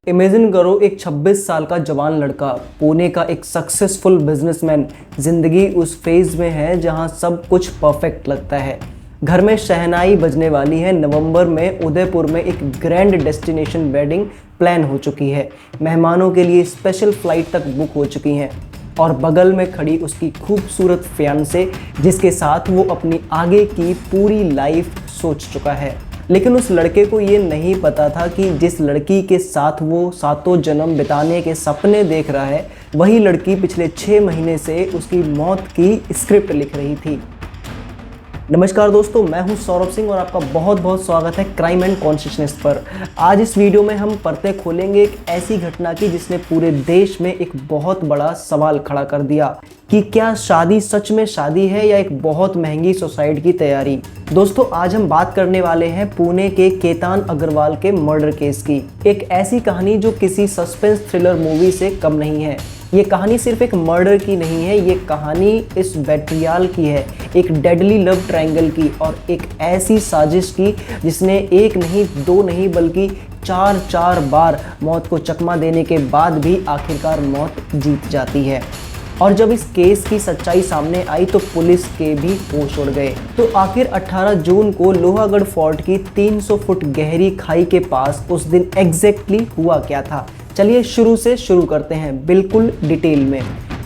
Imagine करो एक 26 साल का जवान लड़का, पुणे का एक सक्सेसफुल बिजनेसमैन, जिंदगी उस फेज में है जहां सब कुछ परफेक्ट लगता है। घर में शहनाई बजने वाली है। नवंबर में उदयपुर में एक ग्रैंड डेस्टिनेशन वेडिंग प्लान हो चुकी है। मेहमानों के लिए स्पेशल फ्लाइट तक बुक हो चुकी हैं और बगल में खड़ी उसकी खूबसूरत फियांसे, जिसके साथ वो अपनी आगे की पूरी लाइफ सोच चुका है। लेकिन उस लड़के को ये नहीं पता था कि जिस लड़की के साथ वो सातों जन्म बिताने के सपने देख रहा है, वही लड़की पिछले 6 महीने से उसकी मौत की स्क्रिप्ट लिख रही थी। नमस्कार दोस्तों, मैं हूं सौरभ सिंह और आपका बहुत बहुत स्वागत है क्राइम एंड कॉन्शियसनेस पर। आज इस वीडियो में हम पर्दे खोलेंगे एक ऐसी घटना की जिसने पूरे देश में एक बहुत बड़ा सवाल खड़ा कर दिया कि क्या शादी सच में शादी है या एक बहुत महंगी सुसाइड की तैयारी। दोस्तों, आज हम बात करने वाले हैं पुणे के केतन अग्रवाल के मर्डर केस की। एक ऐसी कहानी जो किसी सस्पेंस थ्रिलर मूवी से कम नहीं है। ये कहानी सिर्फ एक मर्डर की नहीं है, ये कहानी इस बेट्रियाल की है, एक डेडली लव ट्रायंगल की और एक ऐसी साजिश की जिसने एक नहीं, दो नहीं बल्कि चार बार मौत को चकमा देने के बाद भी आखिरकार मौत जीत जाती है। और जब इस केस की सच्चाई सामने आई तो पुलिस के भी होश उड़ गए। तो आखिर 18 जून को लोहागढ़ फोर्ट की 300 फुट गहरी खाई के पास उस दिन एग्जैक्टली हुआ क्या था, चलिए शुरू से शुरू करते हैं बिल्कुल डिटेल में।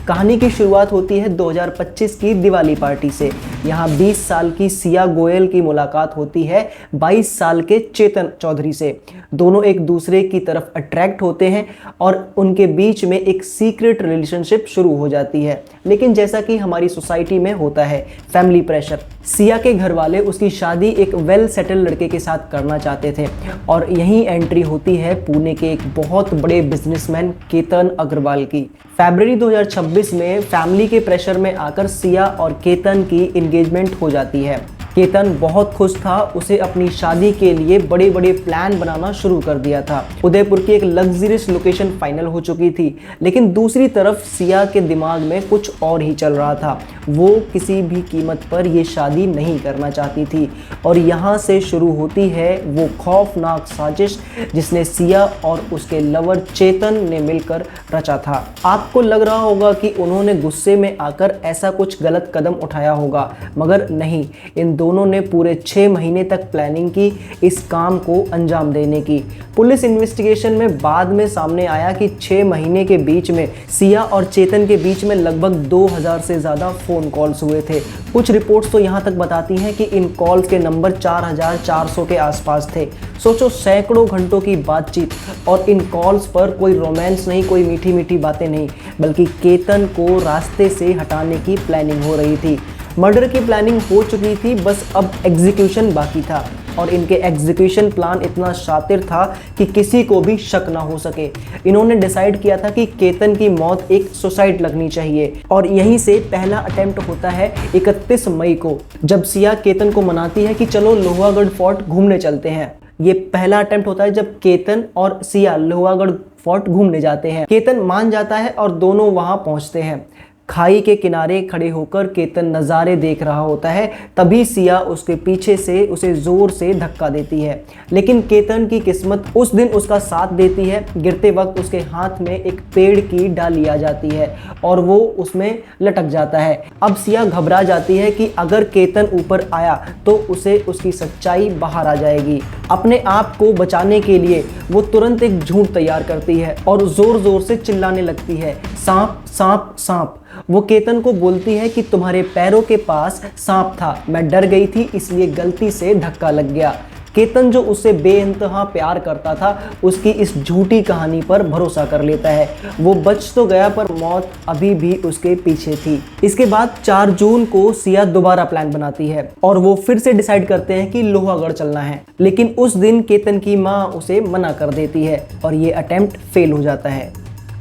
कहानी की शुरुआत होती है 2025 की दिवाली पार्टी से। यहाँ 20 साल की सिया गोयल की मुलाकात होती है 22 साल के चेतन चौधरी से। दोनों एक दूसरे की तरफ अट्रैक्ट होते हैं और उनके बीच में एक सीक्रेट रिलेशनशिप शुरू हो जाती है। लेकिन जैसा कि हमारी सोसाइटी में होता है, फैमिली प्रेशर। सिया के घर वाले उसकी शादी एक वेल सेटल लड़के के साथ करना चाहते थे और यहीं एंट्री होती है पुणे के एक बहुत बड़े बिजनेसमैन केतन अग्रवाल की। फरवरी 2026 में फैमिली के प्रेशर में आकर सिया और केतन की एंगेजमेंट हो जाती है। केतन बहुत खुश था, उसे अपनी शादी के लिए बड़े बड़े प्लान बनाना शुरू कर दिया था। उदयपुर की एक लग्जरियस लोकेशन फाइनल हो चुकी थी, लेकिन दूसरी तरफ सिया के दिमाग में कुछ और ही चल रहा था। वो किसी भी कीमत पर ये शादी नहीं करना चाहती थी और यहाँ से शुरू होती है वो खौफनाक साजिश जिसने सिया और उसके लवर चेतन ने मिलकर रचा था। आपको लग रहा होगा कि उन्होंने गुस्से में आकर ऐसा कुछ गलत कदम उठाया होगा, मगर नहीं, इन दोनों ने पूरे 6 महीने तक प्लानिंग की इस काम को अंजाम देने की। पुलिस इन्वेस्टिगेशन में बाद में सामने आया कि 6 महीने के बीच में सिया और चेतन के बीच में लगभग 2000 से ज़्यादा फ़ोन कॉल्स हुए थे। कुछ रिपोर्ट्स तो यहाँ तक बताती हैं कि इन कॉल्स के नंबर 4400 के आसपास थे। सोचो, सैकड़ों घंटों की बातचीत और इन कॉल्स पर कोई रोमांस नहीं, कोई मीठी मीठी बातें नहीं, बल्कि केतन को रास्ते से हटाने की प्लानिंग हो रही थी। मर्डर की प्लानिंग हो चुकी थी, बस अब एग्जीक्यूशन बाकी था और इनके एग्जीक्यूशन प्लान इतना शातिर था कि किसी को भी शक ना हो सके। इन्होंने डिसाइड किया था कि केतन की मौत एक सुसाइड लगनी चाहिए और यहीं से पहला अटेम्प्ट होता है 31 मई को, जब सिया केतन को मनाती है कि चलो लोहागढ़ फोर्ट घूमने चलते हैं। ये पहला अटेम्प्ट होता है जब केतन और सिया लोहागढ़ फोर्ट घूमने जाते हैं। केतन मान जाता है और दोनों वहां पहुंचते हैं। खाई के किनारे खड़े होकर केतन नज़ारे देख रहा होता है, तभी सिया उसके पीछे से उसे ज़ोर से धक्का देती है। लेकिन केतन की किस्मत उस दिन उसका साथ देती है। गिरते वक्त उसके हाथ में एक पेड़ की डाली आ जाती है और वो उसमें लटक जाता है। अब सिया घबरा जाती है कि अगर केतन ऊपर आया तो उसे उसकी सच्चाई बाहर आ जाएगी। अपने आप को बचाने के लिए वो तुरंत एक झूठ तैयार करती है और ज़ोर ज़ोर से चिल्लाने लगती है, सांप सांप सांप। वो केतन को बोलती है कि तुम्हारे पैरों के पास सांप था, मैं डर गई थी इसलिए गलती से धक्का लग गया। केतन, जो उससे बेइंतहा प्यार करता था, उसकी इस झूठी कहानी पर भरोसा कर लेता है। वो बच तो गया पर मौत अभी भी उसके पीछे थी। इसके बाद 4 जून को सिया दोबारा प्लान बनाती है और वो फिर से डिसाइड करते हैं कि लोहागढ़ चलना है। लेकिन उस दिन केतन की माँ उसे मना कर देती है और ये अटेम्प्ट फेल हो जाता है।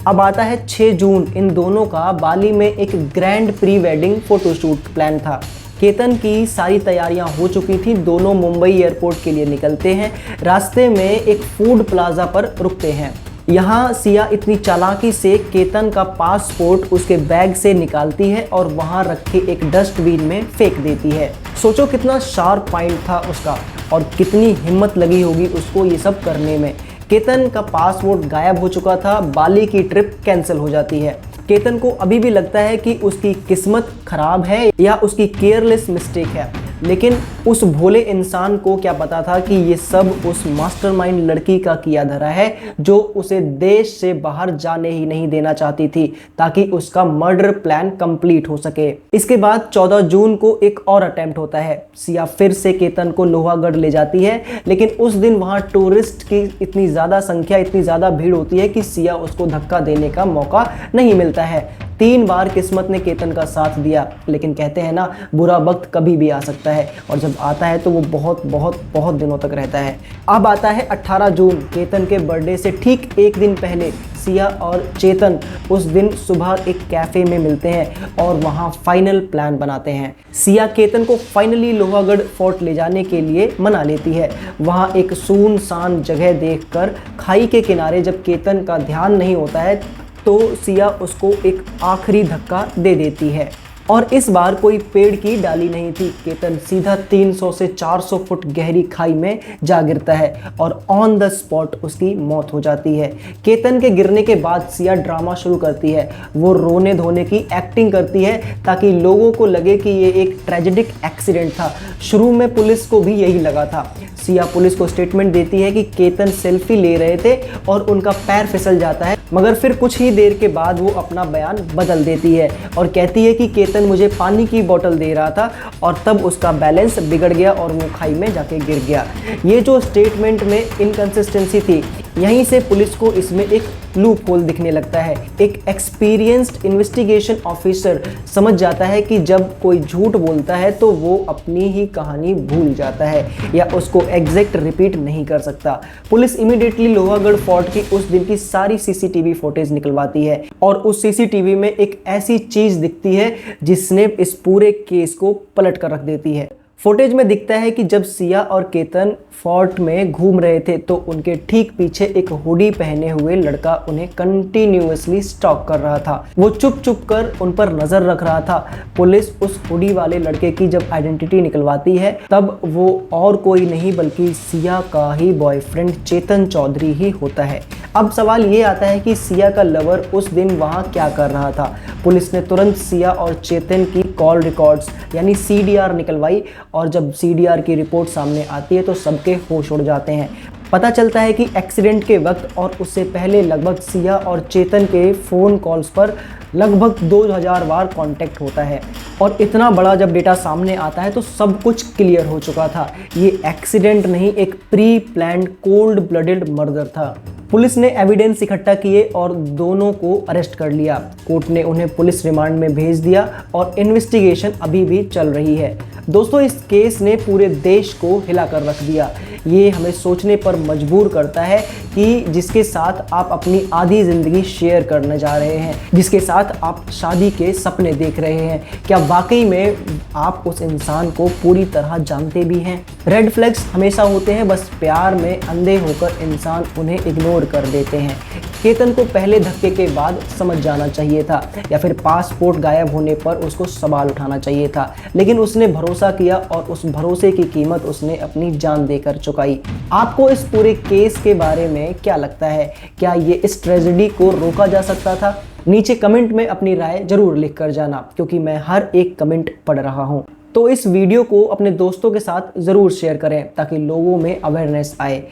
अब आता है 6 जून। इन दोनों का बाली में एक grand pre wedding photoshoot plan था। केतन की सारी तैयारियां हो चुकी थी। दोनों मुंबई एयरपोर्ट के लिए निकलते हैं। रास्ते में एक फूड प्लाजा पर रुकते हैं। यहाँ सिया इतनी चालाकी से केतन का पासपोर्ट उसके बैग से निकालती है और वहाँ रखे एक डस्टबिन में फेंक देती है। सोचो कितना शार्प माइंड था उसका और कितनी हिम्मत लगी होगी उसको ये सब करने में। केतन का पासपोर्ट गायब हो चुका था, बाली की ट्रिप कैंसिल हो जाती है। केतन को अभी भी लगता है कि उसकी किस्मत खराब है या उसकी केयरलेस मिस्टेक है, लेकिन उस भोले इंसान को क्या पता था कि ये सब उस मास्टरमाइंड लड़की का किया धरा है जो उसे देश से बाहर जाने ही नहीं देना चाहती थी ताकि उसका मर्डर प्लान कंप्लीट हो सके। इसके बाद 14 जून को एक और अटेम्प्ट होता है। सिया फिर से केतन को लोहागढ़ ले जाती है, लेकिन उस दिन वहां टूरिस्ट की इतनी ज़्यादा संख्या, इतनी ज़्यादा भीड़ होती है कि सिया उसको धक्का देने का मौका नहीं मिलता है। 3 बार किस्मत ने केतन का साथ दिया, लेकिन कहते हैं ना, बुरा वक्त कभी भी आ सकता है और जब आता है तो वो बहुत बहुत बहुत दिनों तक रहता है। अब आता है 18 जून, केतन के बर्थडे से ठीक एक दिन पहले सिया और चेतन उस दिन सुबह एक कैफे में मिलते हैं और वहां फाइनल प्लान बनाते हैं। सिया केतन को फाइनली लोहागढ़ फोर्ट ले जाने के लिए मना लेती है। वहां एक सुनसान जगह देखकर खाई के किनारे जब केतन का ध्यान नहीं होता है तो सिया उसको एक आखिरी धक्का दे देती है और इस बार कोई पेड़ की डाली नहीं थी। केतन सीधा 300 से 400 फुट गहरी खाई में जा गिरता है और ऑन द स्पॉट उसकी मौत हो जाती है। केतन के गिरने के बाद सिया ड्रामा शुरू करती है। वो रोने धोने की एक्टिंग करती है ताकि लोगों को लगे कि ये एक ट्रेजेडिक एक्सीडेंट था। शुरू में पुलिस को भी यही लगा था। सिया पुलिस को स्टेटमेंट देती है कि केतन सेल्फी ले रहे थे और उनका पैर फिसल जाता है, मगर फिर कुछ ही देर के बाद वो अपना बयान बदल देती है और कहती है कि केतन मुझे पानी की बोतल दे रहा था और तब उसका बैलेंस बिगड़ गया और वो खाई में जाके गिर गया। ये जो स्टेटमेंट में इनकंसिस्टेंसी थी, यहीं से पुलिस को इसमें एक लूप होल दिखने लगता है। एक एक्सपीरियंस्ड इन्वेस्टिगेशन ऑफिसर समझ जाता है कि जब कोई झूठ बोलता है तो वो अपनी ही कहानी भूल जाता है या उसको एग्जैक्ट रिपीट नहीं कर सकता। पुलिस इमीडिएटली लोहागढ़ फोर्ट की उस दिन की सारी सीसीटीवी फुटेज निकलवाती है और उस सीसीटीवी में एक ऐसी चीज दिखती है जिसने इस पूरे केस को पलट कर रख देती है। फुटेज में दिखता है कि जब सिया और केतन फोर्ट में घूम रहे थे तो उनके ठीक पीछे एक हुडी पहने हुए लड़का उन्हें कंटिन्यूअसली स्टॉक कर रहा था। वो चुप चुप कर उन पर नजर रख रहा था। पुलिस उस हुडी वाले लड़के की जब आइडेंटिटी निकलवाती है तब वो और कोई नहीं बल्कि सिया का ही बॉयफ्रेंड चेतन चौधरी ही होता है। अब सवाल ये आता है कि सिया का लवर उस दिन वहां क्या कर रहा था। पुलिस ने तुरंत सिया और चेतन की कॉल रिकॉर्ड्स यानी CDR निकलवाई और जब CDR की रिपोर्ट सामने आती है तो सबके होश उड़ जाते हैं। पता चलता है कि एक्सीडेंट के वक्त और उससे पहले लगभग सिया और चेतन के फ़ोन कॉल्स पर लगभग 2000 बार कांटेक्ट होता है और इतना बड़ा जब डेटा सामने आता है तो सब कुछ क्लियर हो चुका था। ये एक्सीडेंट नहीं, एक pre planned cold blooded murder था। पुलिस ने एविडेंस इकट्ठा किए और दोनों को अरेस्ट कर लिया। कोर्ट ने उन्हें पुलिस रिमांड में भेज दिया और इन्वेस्टिगेशन अभी भी चल रही है। दोस्तों, इस केस ने पूरे देश को हिला कर रख दिया। ये हमें सोचने पर मजबूर करता है कि जिसके साथ आप अपनी आधी ज़िंदगी शेयर करने जा रहे हैं, जिसके साथ आप शादी के सपने देख रहे हैं, क्या वाकई में आप उस इंसान को पूरी तरह जानते भी हैं? रेड फ्लैग्स हमेशा होते हैं, बस प्यार में अंधे होकर इंसान उन्हें इग्नोर कर देते हैं। केतन को पहले धक्के के बाद समझ जाना चाहिए था या फिर पासपोर्ट गायब होने पर उसको सवाल उठाना चाहिए था, लेकिन उसने भरोसा किया और उस भरोसे की कीमत उसने अपनी जान देकर चुकाई। आपको इस पूरे केस के बारे में क्या लगता है? क्या ये इस ट्रेजेडी को रोका जा सकता था? नीचे कमेंट में अपनी राय जरूर लिख कर जाना, क्योंकि मैं हर एक कमेंट पढ़ रहा हूँ। तो इस वीडियो को अपने दोस्तों के साथ ज़रूर शेयर करें ताकि लोगों में अवेयरनेस आए।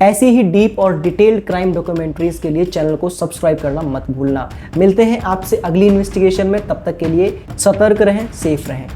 ऐसी ही डीप और डिटेल्ड क्राइम डॉक्यूमेंट्रीज के लिए चैनल को सब्सक्राइब करना मत भूलना। मिलते हैं आपसे अगली इन्वेस्टिगेशन में, तब तक के लिए सतर्क रहें, सेफ रहें।